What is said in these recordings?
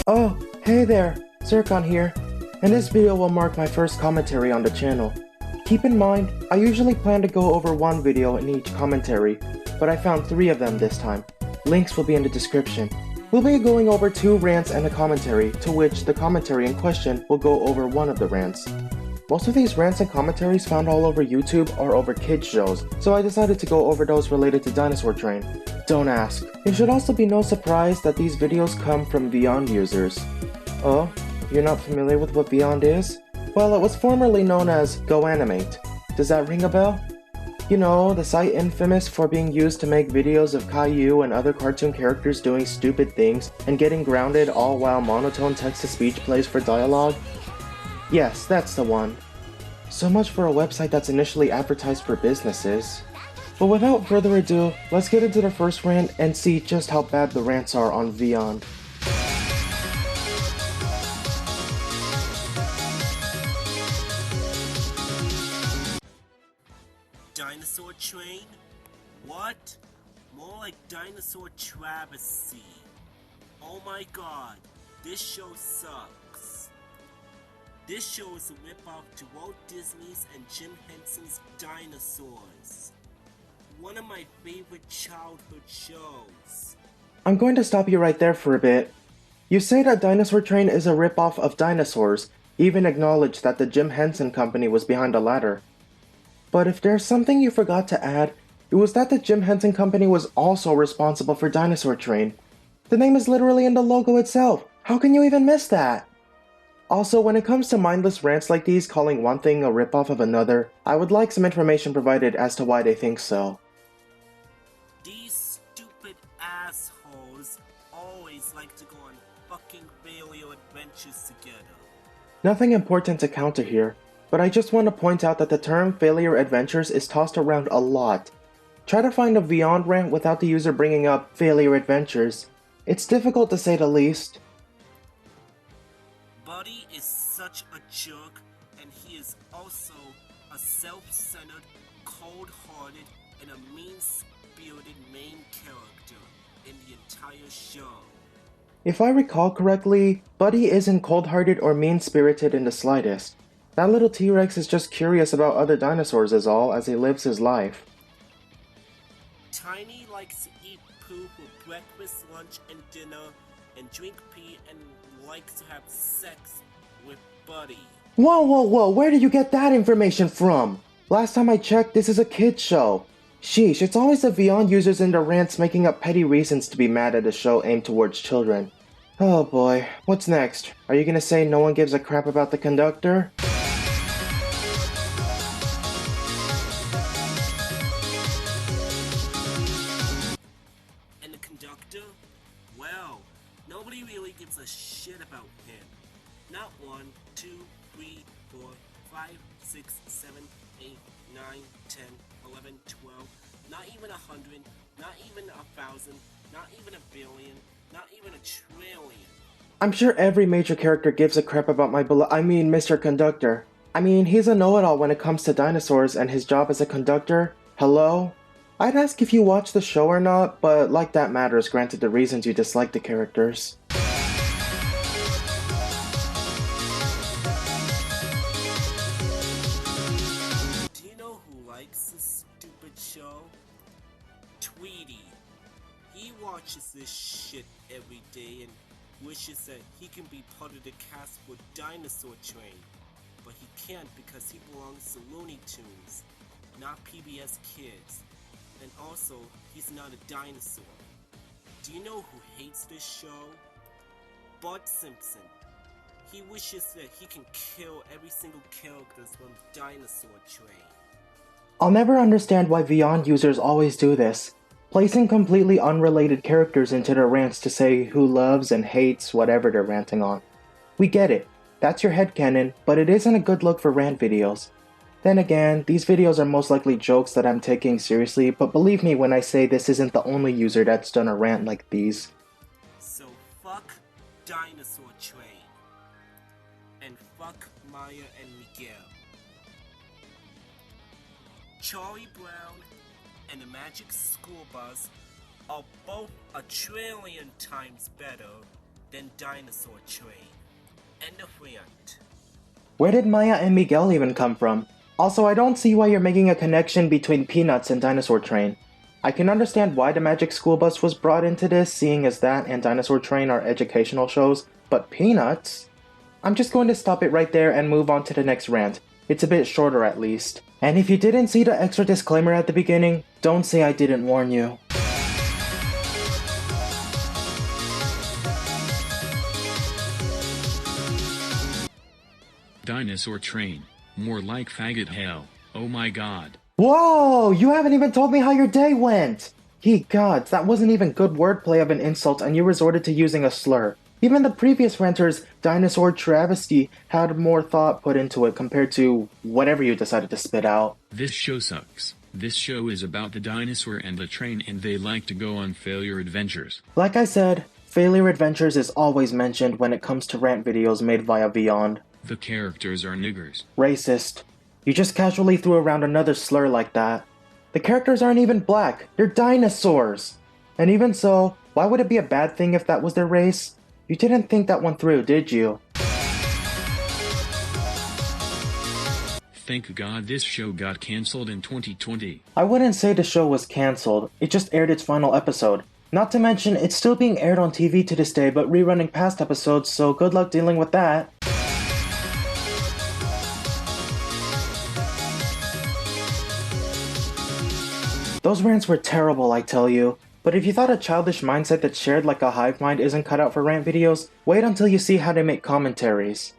Oh, hey there, Zircon here, and this video will mark my first commentary on the channel. Keep in mind, I usually plan to go over one video in each commentary, but I found 3 of them this time. Links will be in the description. We'll be going over 2 rants and a commentary, to which the commentary in question will go over one of the rants. Most of these rants and commentaries found all over YouTube are over kids shows, so I decided to go over those related to Dinosaur Train. Don't ask. It should also be no surprise that these videos come from Vyond users. Oh, you're not familiar with what Vyond is? Well, it was formerly known as GoAnimate. Does that ring a bell? You know, the site infamous for being used to make videos of Caillou and other cartoon characters doing stupid things and getting grounded all while monotone text-to-speech plays for dialogue? Yes, that's the one. So much for a website that's initially advertised for businesses. But without further ado, let's get into the first rant and see just how bad the rants are on Vyond. Dinosaur Train? What? More like Dinosaur Travesty. Oh my god, this show sucks. This show is a ripoff to Walt Disney's and Jim Henson's Dinosaurs. One of my favorite childhood shows. I'm going to stop you right there for a bit. You say that Dinosaur Train is a ripoff of Dinosaurs, even acknowledge that the Jim Henson Company was behind the latter. But if there's something you forgot to add, it was that the Jim Henson Company was also responsible for Dinosaur Train. The name is literally in the logo itself. How can you even miss that? Also, when it comes to mindless rants like these calling one thing a ripoff of another, I would like some information provided as to why they think so. These stupid assholes always like to go on fucking failure adventures together. Nothing important to counter here, but I just want to point out that the term failure adventures is tossed around a lot. Try to find a Vyond rant without the user bringing up failure adventures. It's difficult to say the least. Buddy is such a jerk, and he is also a self-centered, cold-hearted, and a mean-spirited main character in the entire show. If I recall correctly, Buddy isn't cold-hearted or mean-spirited in the slightest. That little T-Rex is just curious about other dinosaurs is all, as he lives his life. Tiny likes to eat poo for breakfast, lunch, and dinner, and drink pee, and likes to have sex with Buddy. Whoa, where did you get that information from? Last time I checked, this is a kid's show. Sheesh, it's always the Vyond users in the rants making up petty reasons to be mad at a show aimed towards children. Oh boy, what's next? Are you gonna say no one gives a crap about the conductor? And the conductor? Well, nobody really gives a shit about him. Not 1, 2, 3, 4, 5, 6, 7, 8, 9, 10, 11, 12, not even 100, not even 1,000, not even a billion, not even a trillion. I'm sure every major character gives a crap about Mr. Conductor. I mean, he's a know-it-all when it comes to dinosaurs, and his job as a conductor? Hello? I'd ask if you watch the show or not, but like that matters granted the reasons you dislike the characters. Do you know who likes this stupid show? Tweety. He watches this shit every day and wishes that he can be part of the cast for Dinosaur Train. But he can't because he belongs to Looney Tunes, not PBS Kids. And also, he's not a dinosaur. Do you know who hates this show? Bart Simpson. He wishes that he can kill every single character from Dinosaur Train. I'll never understand why Vyond users always do this, placing completely unrelated characters into their rants to say who loves and hates whatever they're ranting on. We get it, that's your headcanon, but it isn't a good look for rant videos. Then again, these videos are most likely jokes that I'm taking seriously, but believe me when I say this isn't the only user that's done a rant like these. So fuck Dinosaur Train. And fuck Maya and Meagher. Charlie Brown and the Magic School Bus are both a trillion times better than Dinosaur Train. End of rant. Where did Maya and Miguel even come from? Also, I don't see why you're making a connection between Peanuts and Dinosaur Train. I can understand why the Magic School Bus was brought into this, seeing as that and Dinosaur Train are educational shows, but Peanuts? I'm just going to stop it right there and move on to the next rant. It's a bit shorter at least. And if you didn't see the extra disclaimer at the beginning, don't say I didn't warn you. Dinosaur Train. More like faggot hell. Oh my god. Whoa! You haven't even told me how your day went! Ye gods, that wasn't even good wordplay of an insult and you resorted to using a slur. Even the previous ranter's dinosaur travesty had more thought put into it compared to whatever you decided to spit out. This show sucks. This show is about the dinosaur and the train and they like to go on failure adventures. Like I said, failure adventures is always mentioned when it comes to rant videos made via Vyond. The characters are niggers. Racist. You just casually threw around another slur like that. The characters aren't even black, they're dinosaurs! And even so, why would it be a bad thing if that was their race? You didn't think that one through, did you? Thank God this show got cancelled in 2020. I wouldn't say the show was cancelled, it just aired its final episode. Not to mention, it's still being aired on TV to this day but rerunning past episodes, so good luck dealing with that. Those rants were terrible, I tell you. But if you thought a childish mindset that's shared like a hive mind isn't cut out for rant videos, wait until you see how they make commentaries.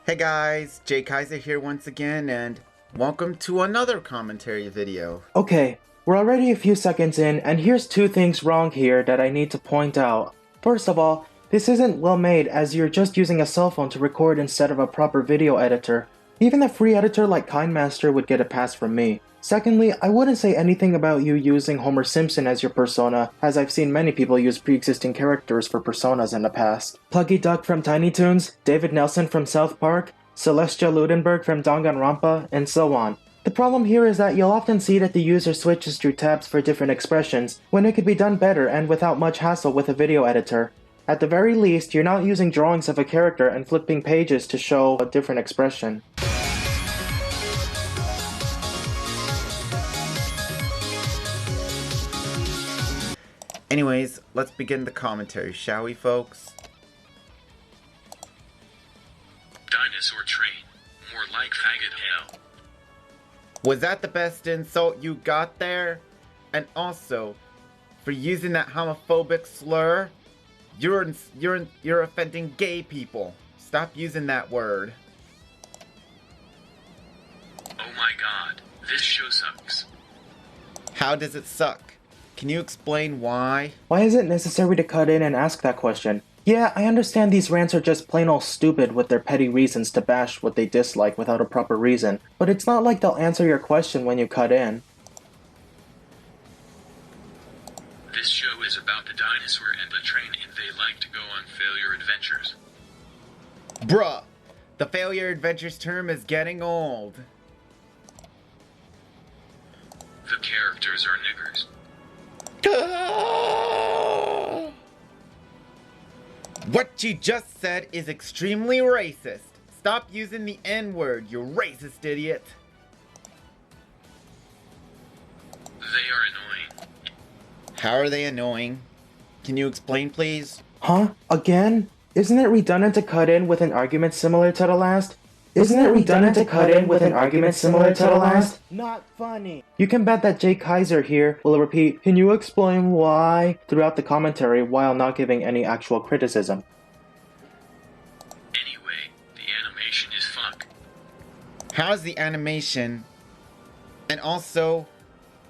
Hey guys, Kizer here once again, and welcome to another commentary video. Okay, we're already a few seconds in, and here's two things wrong here that I need to point out. First of all, this isn't well made as you're just using a cell phone to record instead of a proper video editor. Even a free editor like KindMaster would get a pass from me. Secondly, I wouldn't say anything about you using Homer Simpson as your persona, as I've seen many people use pre-existing characters for personas in the past. Pluggy Duck from Tiny Toons, David Nelson from South Park, Celestia Ludenberg from Danganronpa, and so on. The problem here is that you'll often see that the user switches through tabs for different expressions, when it could be done better and without much hassle with a video editor. At the very least, you're not using drawings of a character and flipping pages to show a different expression. Anyways, let's begin the commentary, shall we, folks? Dinosaur Train. More like faggot hell. Was that the best insult you got there? And also, for using that homophobic slur, you're offending gay people. Stop using that word. Oh my god, this show sucks. How does it suck? Can you explain why? Why is it necessary to cut in and ask that question? Yeah, I understand these rants are just plain old stupid with their petty reasons to bash what they dislike without a proper reason, but it's not like they'll answer your question when you cut in. This show is about the dinosaur and the train and they like to go on failure adventures. Bruh, the failure adventures term is getting old. The characters are niggers. What you just said is extremely racist. Stop using the N-word, you racist idiot. They are annoying. How are they annoying? Can you explain, please? Huh? Again? Isn't it redundant to cut in with an argument similar to the last? Not funny. You can bet that Kizer here will repeat, "Can you explain why?" throughout the commentary while not giving any actual criticism. Anyway, the animation is fuck. How's the animation? And also,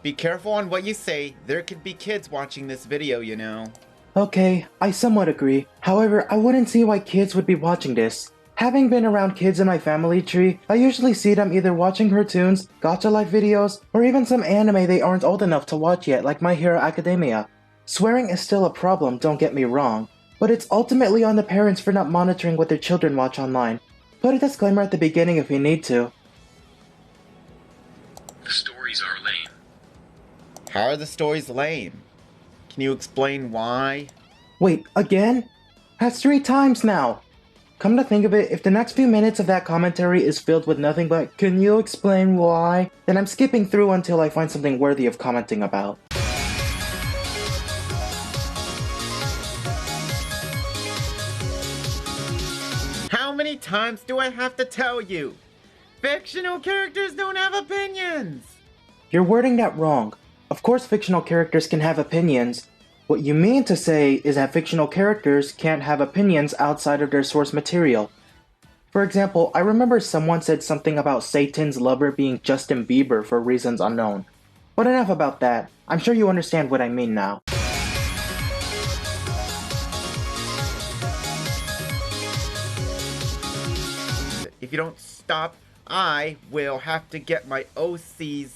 be careful on what you say. There could be kids watching this video, you know. Okay, I somewhat agree. However, I wouldn't see why kids would be watching this. Having been around kids in my family tree, I usually see them either watching cartoons, gacha life videos, or even some anime they aren't old enough to watch yet, like My Hero Academia. Swearing is still a problem, don't get me wrong, but it's ultimately on the parents for not monitoring what their children watch online. Put a disclaimer at the beginning if you need to. The story stories are lame. How are the stories lame? Can you explain why? Wait, again? That's 3 times now! Come to think of it, if the next few minutes of that commentary is filled with nothing but "can you explain why?" then I'm skipping through until I find something worthy of commenting about. How many times do I have to tell you? Fictional characters don't have opinions! You're wording that wrong. Of course fictional characters can have opinions. What you mean to say is that fictional characters can't have opinions outside of their source material. For example, I remember someone said something about Satan's lover being Justin Bieber for reasons unknown. But enough about that. I'm sure you understand what I mean now. If you don't stop, I will have to get my OCs,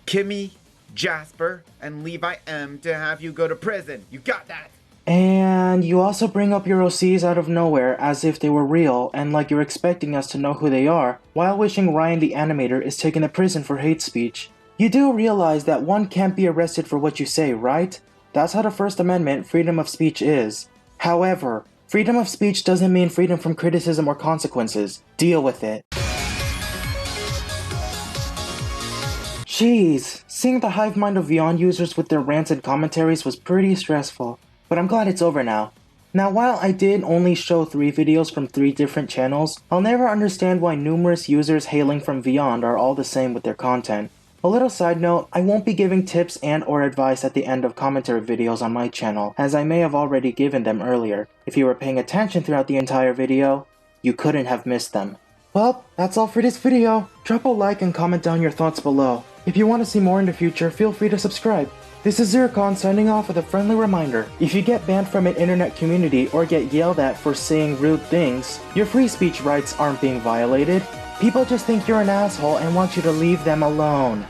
Kimmy, Jasper, and Levi M to have you go to prison. You got that? And you also bring up your OCs out of nowhere as if they were real and like you're expecting us to know who they are, while wishing Ryan the Animator is taken to prison for hate speech. You do realize that one can't be arrested for what you say, right? That's how the First Amendment, freedom of speech is. However, freedom of speech doesn't mean freedom from criticism or consequences. Deal with it. Jeez, seeing the hive mind of Vyond users with their rants and commentaries was pretty stressful, but I'm glad it's over now. Now while I did only show 3 videos from 3 different channels, I'll never understand why numerous users hailing from Vyond are all the same with their content. A little side note, I won't be giving tips and or advice at the end of commentary videos on my channel, as I may have already given them earlier. If you were paying attention throughout the entire video, you couldn't have missed them. Well, that's all for this video. Drop a like and comment down your thoughts below. If you want to see more in the future, feel free to subscribe. This is Zircon signing off with a friendly reminder. If you get banned from an internet community or get yelled at for saying rude things, your free speech rights aren't being violated. People just think you're an asshole and want you to leave them alone.